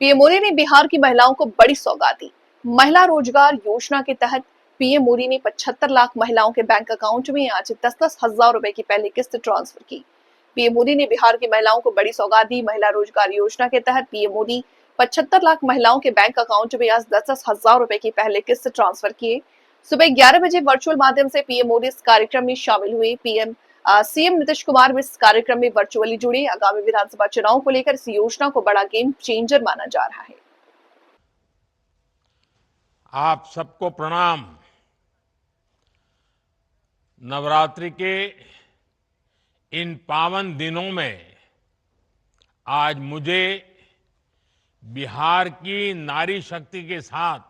PM Modi ने बिहार की महिलाओं को बड़ी सौगात दी। महिला रोजगार योजना के तहत पीएम मोदी ने 75 लाख महिलाओं के बैंक अकाउंट में आज 10-10 हजार रुपए की पहली किस्त ट्रांसफर की। पीएम मोदी ने बिहार की महिलाओं को बड़ी सौगात दी। महिला रोजगार योजना के तहत पीएम मोदी 75 लाख महिलाओं के बैंक अकाउंट में आज 10-10 हजार रुपए की पहले किस्त ट्रांसफर किए। सुबह 11 बजे वर्चुअल माध्यम से पीएम मोदी इस कार्यक्रम में शामिल हुए। सीएम नीतीश कुमार भी इस कार्यक्रम में वर्चुअली जुड़े। आगामी विधानसभा चुनाव को लेकर इस योजना को बड़ा गेम चेंजर माना जा रहा है। आप सबको प्रणाम। नवरात्रि के इन पावन दिनों में आज मुझे बिहार की नारी शक्ति के साथ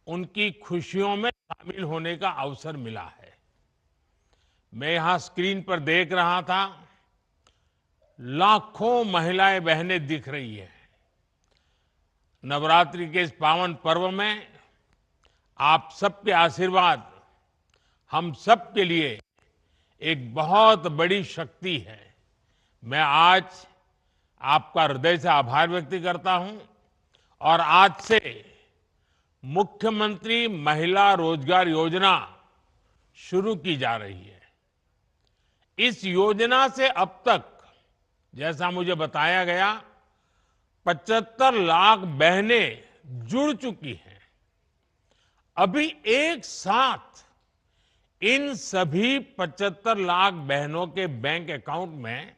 उनकी खुशियों में शामिल होने का अवसर मिला है। मैं यहां स्क्रीन पर देख रहा था, लाखों महिलाएं बहनें दिख रही हैं। नवरात्रि के इस पावन पर्व में आप सबके आशीर्वाद हम सब के लिए एक बहुत बड़ी शक्ति है। मैं आज आपका हृदय से आभार व्यक्त करता हूं और आज से मुख्यमंत्री महिला रोजगार योजना शुरू की जा रही है। इस योजना से अब तक, जैसा मुझे बताया गया, 75 लाख बहनें जुड़ चुकी हैं। अभी एक साथ इन सभी 75 लाख बहनों के बैंक अकाउंट में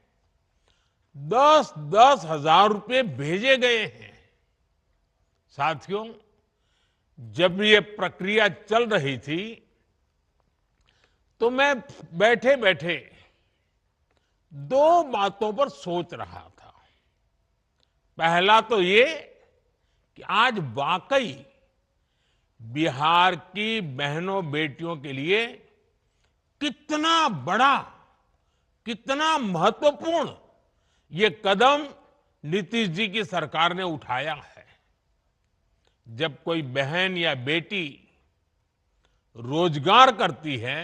10-10 हजार रुपए भेजे गए हैं। साथियों, जब ये प्रक्रिया चल रही थी तो मैं बैठे बैठे दो बातों पर सोच रहा था। पहला तो ये कि आज वाकई बिहार की बहनों बेटियों के लिए कितना बड़ा, कितना महत्वपूर्ण ये कदम नीतीश जी की सरकार ने उठाया है। जब कोई बहन या बेटी रोजगार करती है,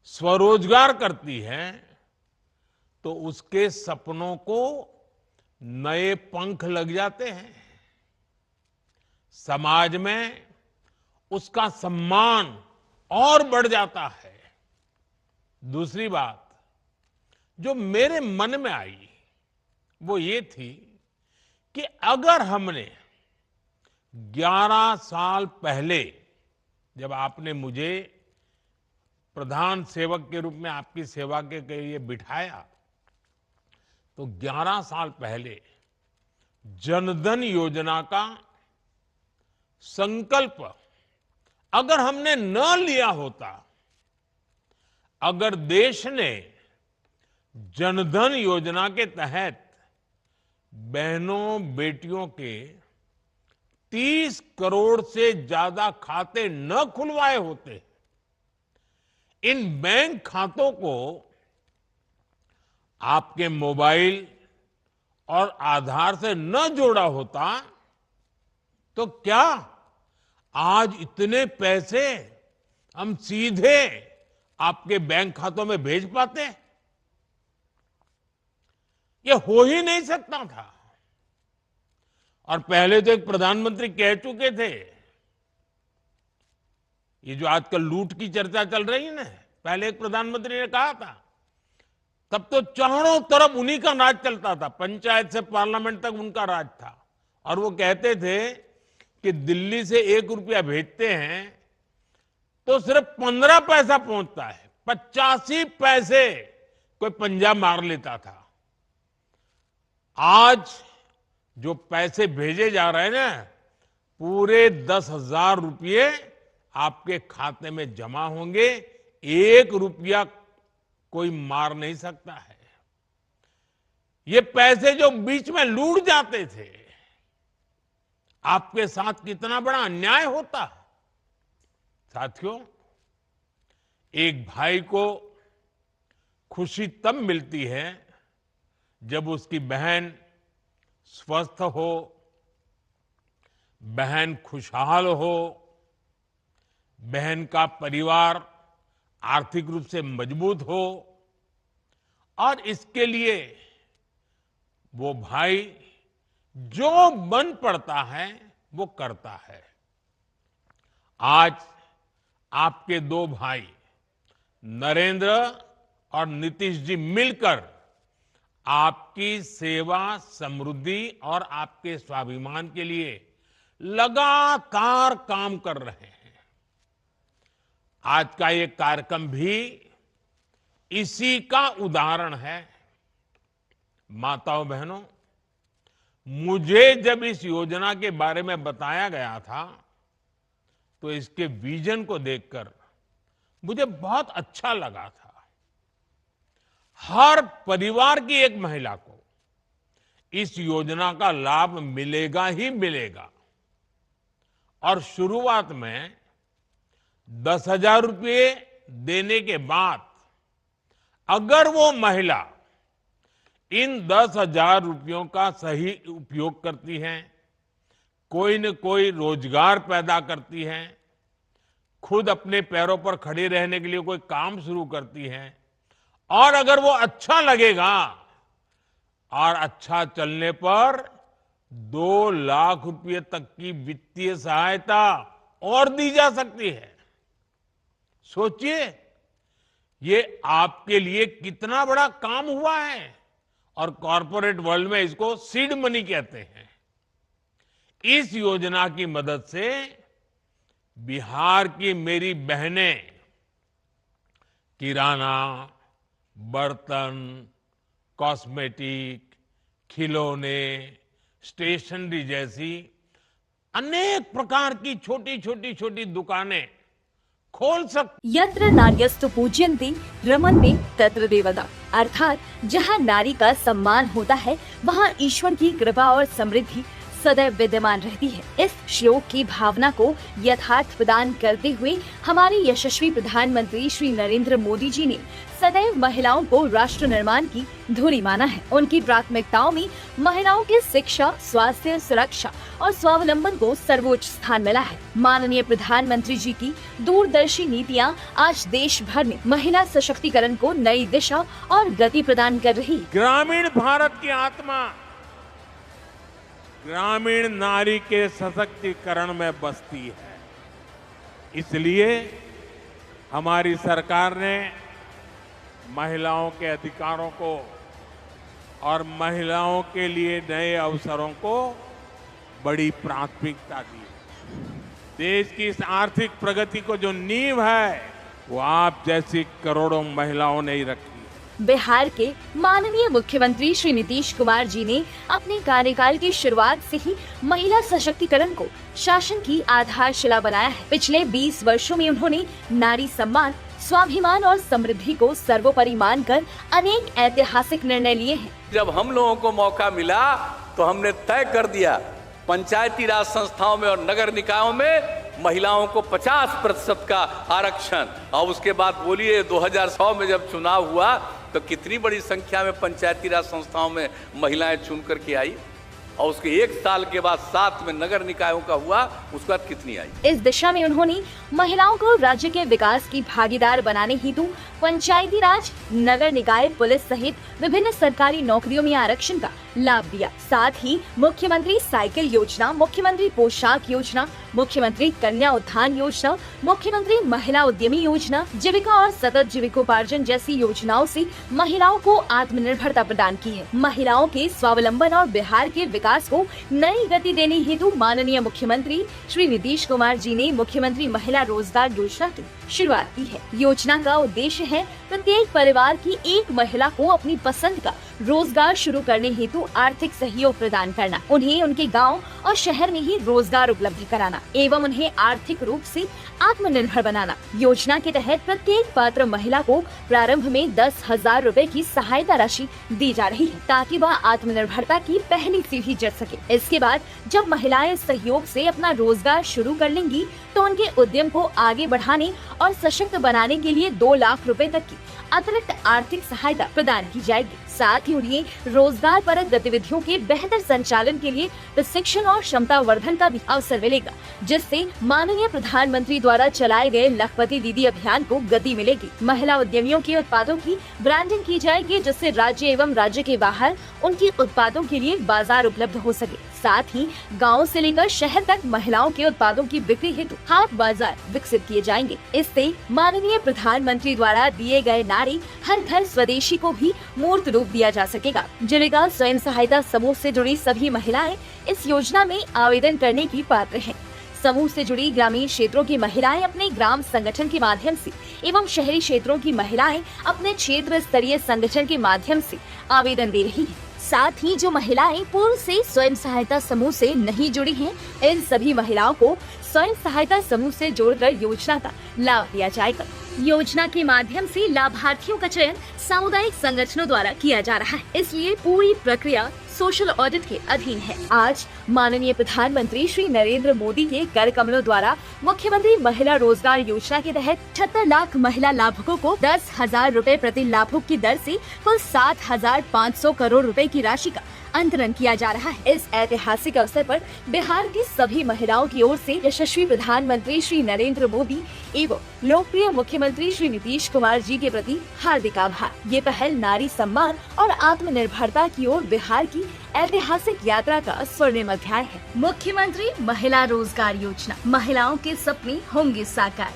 स्वरोजगार करती है, तो उसके सपनों को नए पंख लग जाते हैं। समाज में उसका सम्मान और बढ़ जाता है। दूसरी बात जो मेरे मन में आई वो ये थी कि अगर हमने 11 साल पहले, जब आपने मुझे प्रधान सेवक के रूप में आपकी सेवा के लिए बिठाया, तो 11 साल पहले जनधन योजना का संकल्प अगर हमने न लिया होता, अगर देश ने जनधन योजना के तहत बहनों बेटियों के 30 करोड़ से ज्यादा खाते न खुलवाए होते, इन बैंक खातों को आपके मोबाइल और आधार से न जोड़ा होता, तो क्या आज इतने पैसे हम सीधे आपके बैंक खातों में भेज पाते? ये हो ही नहीं सकता था। और पहले तो एक प्रधानमंत्री कह चुके थे, ये जो आजकल लूट की चर्चा चल रही है ना, पहले एक प्रधानमंत्री ने कहा था, तब तो चारों तरफ उन्हीं का राज चलता था, पंचायत से पार्लियामेंट तक उनका राज था। और वो कहते थे कि दिल्ली से 1 रुपया भेजते हैं तो सिर्फ 15 पैसा पहुंचता है, 85 पैसे कोई पंजा मार लेता था। आज जो पैसे भेजे जा रहे हैं ना, पूरे 10,000 रुपये आपके खाते में जमा होंगे। 1 रुपया कोई मार नहीं सकता है। ये पैसे जो बीच में लूट जाते थे, आपके साथ कितना बड़ा अन्याय होता। साथियों, एक भाई को खुशी तब मिलती है जब उसकी बहन स्वस्थ हो, बहन खुशहाल हो, बहन का परिवार आर्थिक रूप से मजबूत हो, और इसके लिए वो भाई जो मन पड़ता है वो करता है। आज आपके दो भाई नरेंद्र और नीतीश जी मिलकर आपकी सेवा, समृद्धि और आपके स्वाभिमान के लिए लगातार काम कर रहे हैं। आज का ये कार्यक्रम भी इसी का उदाहरण है। माताओं बहनों, मुझे जब इस योजना के बारे में बताया गया था तो इसके विजन को देखकर मुझे बहुत अच्छा लगा था। हर परिवार की एक महिला को इस योजना का लाभ मिलेगा ही मिलेगा। और शुरुआत में 10,000 रुपये देने के बाद अगर वो महिला इन 10,000 रुपयों का सही उपयोग करती है, कोई न कोई रोजगार पैदा करती है, खुद अपने पैरों पर खड़े रहने के लिए कोई काम शुरू करती है, और अगर वो अच्छा लगेगा और अच्छा चलने पर 2 लाख रुपए तक की वित्तीय सहायता और दी जा सकती है। सोचिए, ये आपके लिए कितना बड़ा काम हुआ है। और कॉर्पोरेट वर्ल्ड में इसको सीड मनी कहते हैं। इस योजना की मदद से बिहार की मेरी बहनें किराना, बर्तन, कॉस्मेटिक, खिलौने, स्टेशनरी जैसी अनेक प्रकार की छोटी दुकानें खोल सकती। यत्र नार्यस्तु पूज्यन्ते रमन्ते तत्र देवता, अर्थात जहाँ नारी का सम्मान होता है वहाँ ईश्वर की कृपा और समृद्धि सदैव विद्यमान रहती है। इस श्लोक की भावना को यथार्थ प्रदान करते हुए हमारे यशस्वी प्रधानमंत्री श्री नरेंद्र मोदी जी ने सदैव महिलाओं को राष्ट्र निर्माण की धुरी माना है। उनकी प्राथमिकताओं में महिलाओं की शिक्षा, स्वास्थ्य, सुरक्षा और स्वावलंबन को सर्वोच्च स्थान मिला है। माननीय प्रधानमंत्री जी की दूरदर्शी नीतियाँ आज देश भर में महिला सशक्तिकरण को नई दिशा और गति प्रदान कर रही है। ग्रामीण भारत की आत्मा ग्रामीण नारी के सशक्तिकरण में बसती है। इसलिए हमारी सरकार ने महिलाओं के अधिकारों को और महिलाओं के लिए नए अवसरों को बड़ी प्राथमिकता दी। देश की इस आर्थिक प्रगति को जो नींव है वो आप जैसी करोड़ों महिलाओं ने ही रखी। बिहार के माननीय मुख्यमंत्री श्री नीतीश कुमार जी ने अपने कार्यकाल की शुरुआत से ही महिला सशक्तिकरण को शासन की आधारशिला बनाया है। पिछले 20 वर्षों में उन्होंने नारी सम्मान, स्वाभिमान और समृद्धि को सर्वोपरि मानकर अनेक ऐतिहासिक निर्णय लिए हैं। जब हम लोगों को मौका मिला तो हमने तय कर दिया पंचायती राज संस्थाओं में और नगर निकायों में महिलाओं को 50% का आरक्षण। और उसके बाद बोलिए 2006 में जब चुनाव हुआ तो कितनी बड़ी संख्या में पंचायती राज संस्थाओं में महिलाएं चुन करके आई, और उसके 1 साल के बाद 7 में नगर निकायों का हुआ, उसके बाद कितनी आई। इस दिशा में उन्होंने महिलाओं को राज्य के विकास की भागीदार बनाने हेतु पंचायती राज, नगर निकाय, पुलिस सहित विभिन्न सरकारी नौकरियों में आरक्षण का लाभ दिया। साथ ही मुख्यमंत्री साइकिल योजना, मुख्यमंत्री पोशाक योजना, मुख्यमंत्री कन्या उत्थान योजना, मुख्यमंत्री महिला उद्यमी योजना, जीविका और सतत जीविकोपार्जन जैसी योजनाओं से महिलाओं को आत्मनिर्भरता प्रदान की है। महिलाओं के स्वावलंबन और बिहार के विकास को नई गति देने हेतु माननीय मुख्यमंत्री श्री नीतीश कुमार जी ने मुख्यमंत्री महिला रोजगार योजना की शुरुआत की है। योजना का उद्देश्य है प्रत्येक परिवार की एक महिला को अपनी पसंद का रोजगार शुरू करने हेतु आर्थिक सहयोग प्रदान करना, उन्हें उनके गांव और शहर में ही रोजगार उपलब्ध कराना एवं उन्हें आर्थिक रूप से आत्मनिर्भर बनाना। योजना के तहत प्रत्येक पात्र महिला को प्रारंभ में 10,000 रुपए की सहायता राशि दी जा रही है ताकि वह आत्मनिर्भरता की पहली सीढ़ी चढ़ सके। इसके बाद जब महिलाएं सहयोग से अपना रोजगार शुरू कर लेंगी तो उनके उद्यम को आगे बढ़ाने और सशक्त बनाने के लिए 2 लाख रुपए तक की अतिरिक्त आर्थिक सहायता प्रदान की जाएगी। साथ ही उन्हें रोजगार परक गतिविधियों के बेहतर संचालन के लिए प्रशिक्षण और क्षमता वर्धन का भी अवसर मिलेगा, जिससे माननीय प्रधानमंत्री द्वारा चलाए गए लखपति दीदी अभियान को गति मिलेगी। महिला उद्यमियों के उत्पादों की ब्रांडिंग की जाएगी, जिससे राज्य एवं राज्य के बाहर उनके उत्पादों के लिए बाजार उपलब्ध हो सके। साथ ही गाँव से लेकर शहर तक महिलाओं के उत्पादों की बिक्री हेतु हाट बाजार विकसित किए जाएंगे। इससे माननीय प्रधानमंत्री द्वारा दिए गए नारी हर घर स्वदेशी को भी मूर्त रूप दिया जा सकेगा। जिनेगा स्वयं सहायता समूह से जुड़ी सभी महिलाएं इस योजना में आवेदन करने की पात्र हैं। समूह से जुड़ी ग्रामीण क्षेत्रों की महिलाएं अपने ग्राम संगठन के माध्यम से एवं शहरी क्षेत्रों की महिलाएं अपने क्षेत्र स्तरीय संगठन के माध्यम से आवेदन दे रही हैं। साथ ही जो महिलाएं पूर्व से स्वयं सहायता समूह से नहीं जुड़ी हैं, इन सभी महिलाओं को स्वयं सहायता समूह से जोड़कर योजना का लाभ दिया जाएगा। योजना के माध्यम से लाभार्थियों का चयन सामुदायिक संगठनों द्वारा किया जा रहा है, इसलिए पूरी प्रक्रिया सोशल ऑडिट के अधीन है। आज माननीय प्रधानमंत्री श्री नरेंद्र मोदी के कर कमलों द्वारा मुख्यमंत्री महिला रोजगार योजना के तहत 76 लाख महिला लाभुकों को 10,000 रूपए प्रति लाभुक की दर से कुल 7,500 करोड़ रुपए की राशि का अंतरण किया जा रहा है। इस ऐतिहासिक अवसर पर बिहार की सभी महिलाओं की ओर से यशस्वी प्रधानमंत्री श्री नरेंद्र मोदी एवं लोकप्रिय मुख्यमंत्री श्री नीतीश कुमार जी के प्रति हार्दिक आभार। ये पहल नारी सम्मान और आत्मनिर्भरता की ओर बिहार की ऐतिहासिक यात्रा का स्वर्णिम अध्याय है। मुख्यमंत्री महिला रोजगार योजना, महिलाओं के सपने होंगे साकार।